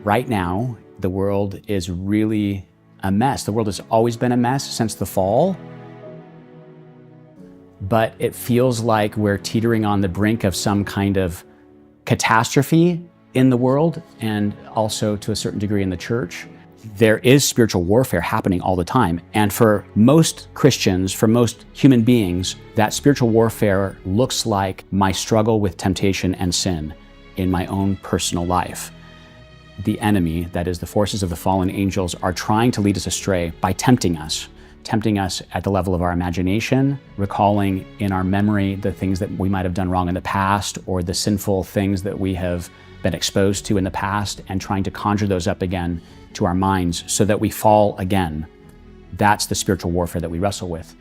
right now, the world is really a mess. The world has always been a mess since the fall, but it feels like we're teetering on the brink of some kind of catastrophe in the world, and also to a certain degree in the church. There is spiritual warfare happening all the time. And for most Christians, for most human beings, that spiritual warfare looks like my struggle with temptation and sin in my own personal life. The enemy, that is the forces of the fallen angels, are trying to lead us astray by tempting us at the level of our imagination, recalling in our memory the things that we might have done wrong in the past, or the sinful things that we have been exposed to in the past, and trying to conjure those up again to our minds so that we fall again. That's the spiritual warfare that we wrestle with.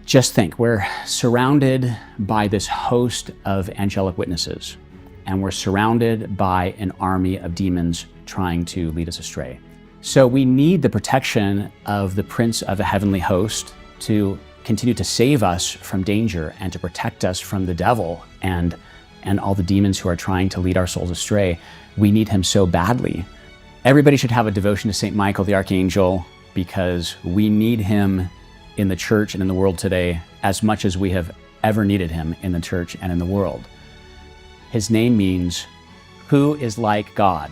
Just think, we're surrounded by this host of angelic witnesses, and we're surrounded by an army of demons trying to lead us astray. So we need the protection of the Prince of a heavenly host to continue to save us from danger and to protect us from the devil and all the demons who are trying to lead our souls astray. We need him so badly. Everybody should have a devotion to St. Michael the Archangel, because we need him in the church and in the world today as much as we have ever needed him in the church and in the world. His name means, "Who is like God?"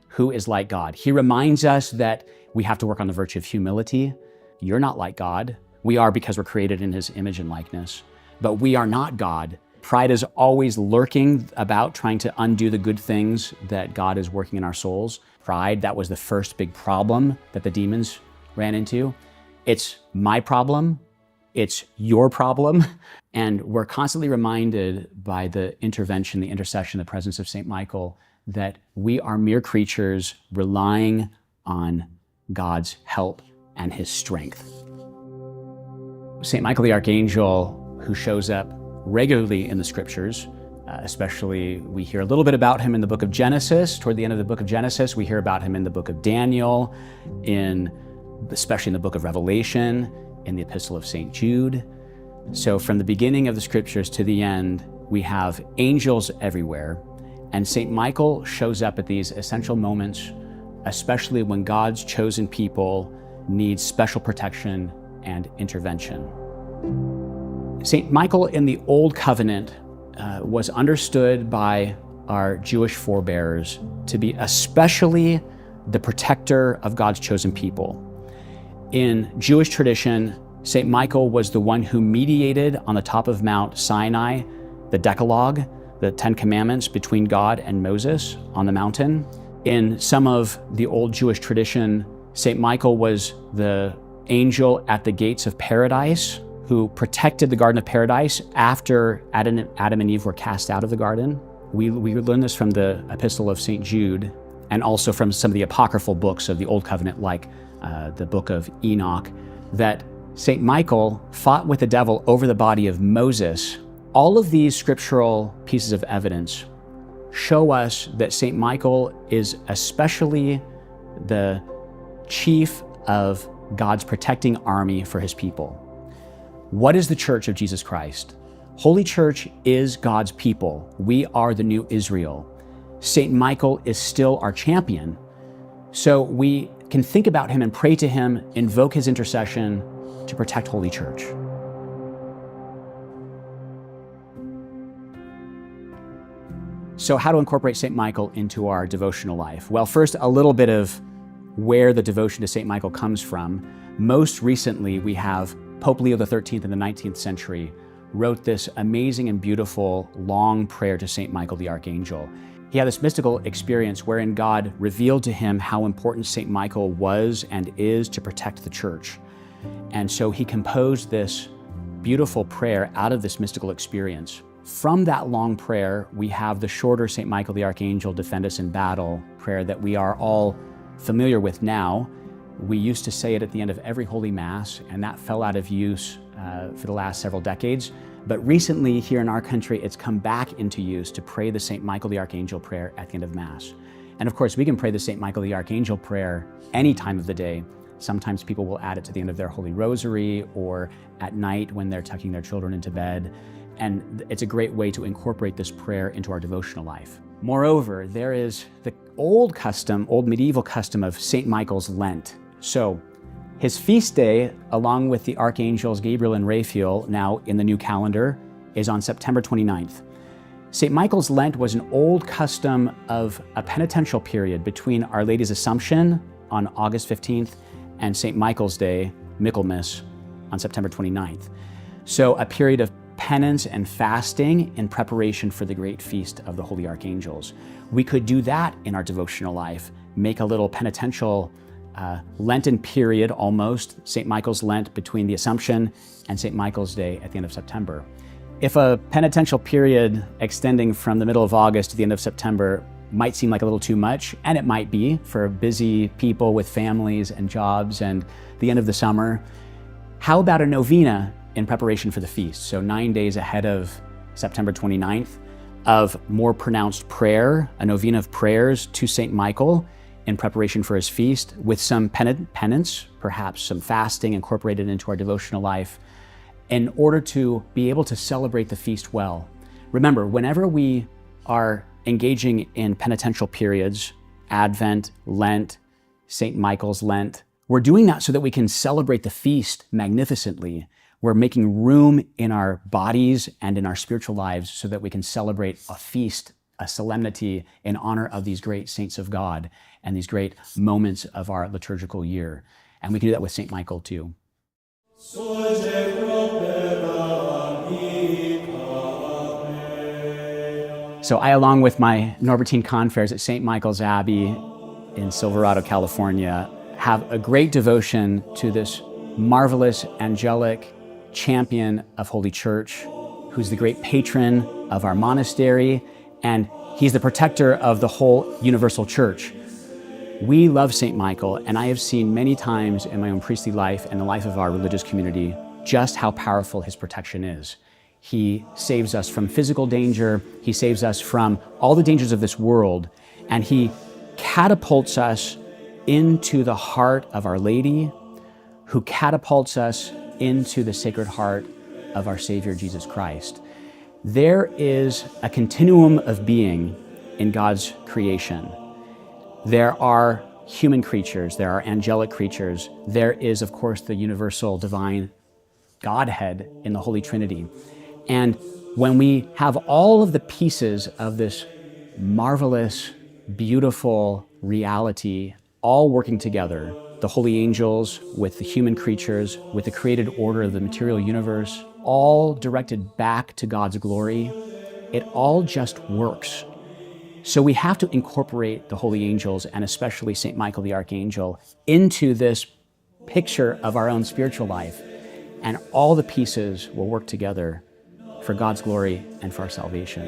Who is like God? He reminds us that we have to work on the virtue of humility. You're not like God. We are, because we're created in his image and likeness, but we are not God. Pride is always lurking about, trying to undo the good things that God is working in our souls. Pride, that was the first big problem that the demons ran into. It's my problem. It's your problem. And we're constantly reminded by the intervention, the intercession, the presence of St. Michael, that we are mere creatures relying on God's help and his strength. St. Michael the Archangel, who shows up regularly in the scriptures, especially we hear a little bit about him in the book of Genesis. Toward the end of the book of Genesis, we hear about him in the book of Daniel, especially in the book of Revelation, in the epistle of St. Jude. So from the beginning of the scriptures to the end, we have angels everywhere. And St. Michael shows up at these essential moments, especially when God's chosen people need special protection and intervention. St. Michael in the Old Covenant was understood by our Jewish forebears to be especially the protector of God's chosen people. In Jewish tradition, St. Michael was the one who mediated on the top of Mount Sinai the Decalogue, the 10 Commandments, between God and Moses on the mountain. In some of the old Jewish tradition, St. Michael was the angel at the gates of paradise who protected the Garden of Paradise after Adam and Eve were cast out of the garden. We learn this from the epistle of St. Jude, and also from some of the apocryphal books of the Old Covenant, like the book of Enoch, that St. Michael fought with the devil over the body of Moses. All of these scriptural pieces of evidence show us that St. Michael is especially the chief of God's protecting army for his people. What is the Church of Jesus Christ? Holy Church is God's people. We are the new Israel. St. Michael is still our champion. So we can think about him and pray to him, invoke his intercession to protect Holy Church. So how to incorporate St. Michael into our devotional life? Well, first, a little bit of where the devotion to St. Michael comes from. Most recently, we have Pope Leo XIII in the 19th century wrote this amazing and beautiful long prayer to St. Michael the Archangel. He had this mystical experience wherein God revealed to him how important St. Michael was and is to protect the church. And so he composed this beautiful prayer out of this mystical experience. From that long prayer, we have the shorter St. Michael the Archangel, Defend Us in Battle prayer that we are all familiar with now. We used to say it at the end of every Holy Mass, and that fell out of use for the last several decades. But recently, here in our country, it's come back into use to pray the St. Michael the Archangel prayer at the end of Mass. And of course, we can pray the St. Michael the Archangel prayer any time of the day. Sometimes people will add it to the end of their Holy Rosary or at night when they're tucking their children into bed. And it's a great way to incorporate this prayer into our devotional life. Moreover, there is the old medieval custom of St. Michael's Lent. So his feast day, along with the archangels Gabriel and Raphael, now in the new calendar, is on September 29th. St. Michael's Lent was an old custom of a penitential period between Our Lady's Assumption on August 15th and St. Michael's Day, Michaelmas, on September 29th. So a period of penance and fasting in preparation for the great feast of the Holy Archangels. We could do that in our devotional life, make a little penitential Lenten period almost, St. Michael's Lent between the Assumption and St. Michael's Day at the end of September. If a penitential period extending from the middle of August to the end of September might seem like a little too much, and it might be for busy people with families and jobs and the end of the summer, how about a novena in preparation for the feast? So 9 days ahead of September 29th of more pronounced prayer, a novena of prayers to St. Michael in preparation for his feast with some penance, perhaps some fasting incorporated into our devotional life, in order to be able to celebrate the feast well. Remember, whenever we are engaging in penitential periods, Advent, Lent, St. Michael's Lent, we're doing that so that we can celebrate the feast magnificently. We're making room in our bodies and in our spiritual lives so that we can celebrate a feast, a solemnity in honor of these great saints of God and these great moments of our liturgical year. And we can do that with St. Michael too. So I, along with my Norbertine confreres at St. Michael's Abbey in Silverado, California, have a great devotion to this marvelous angelic champion of Holy Church, who's the great patron of our monastery, and he's the protector of the whole universal church. We love St. Michael, and I have seen many times in my own priestly life and the life of our religious community just how powerful his protection is. He saves us from physical danger, he saves us from all the dangers of this world, and he catapults us into the heart of Our Lady, who catapults us into the Sacred Heart of our Savior Jesus Christ. There is a continuum of being in God's creation. There are human creatures, there are angelic creatures, there is, of course, the universal divine Godhead in the Holy Trinity. And when we have all of the pieces of this marvelous, beautiful reality all working together, the holy angels with the human creatures, with the created order of the material universe, all directed back to God's glory, it all just works. So we have to incorporate the holy angels, and especially St. Michael the Archangel, into this picture of our own spiritual life. And all the pieces will work together for God's glory and for our salvation.